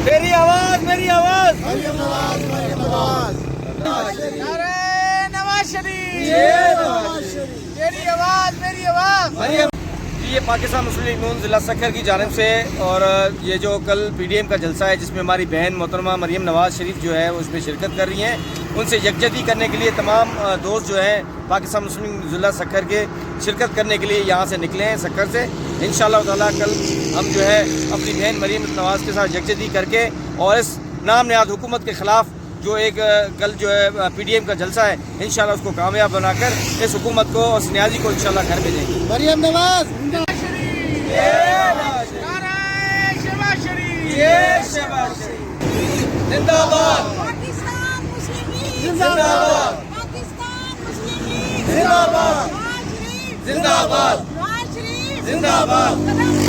मेरी आवाज, मेरी आवाज। मरियम नवाज, मरियम नवाज। नारे नवाज शरीफ, मेरी आवाज, मेरी आवाज। मरियम। ये पाकिस्तान मुस्लिम लीग नून ज़िला सक्खर की जानिब से और ये जो कल PDM का जलसा है जिसमें हमारी बहन मोहतरमा मरियम नवाज शरीफ जो है वो इसमें शिरकत कर रही हैं, उनसे यकजहती करने के लिए तमाम दोस्त जो हैं पाकिस्तान मुस्लिम लीग ज़िला सक्खर के शिरकत करने के लिए यहाँ से निकले हैं सक्खर से। इंशाअल्लाह ताला कल हम जो है अपनी बहन मरियम नवाज के साथ यकजहती करके और इस नाम नहाद हुकूमत के ख़िलाफ़ जो एक कल जो है PDM का जलसा है इंशाल्लाह उसको कामयाब बनाकर इस हुकूमत को और न्याजी को इंशाल्लाह घर भेजेंगे। मरियम नवाज जिंदाबाद, पाकिस्तान मुस्लिम लीग जिंदाबाद, पाकिस्तान मुस्लिम लीग जिंदाबाद, नवाज शरीफ जिंदाबाद, नवाज शरीफ जिंदाबाद।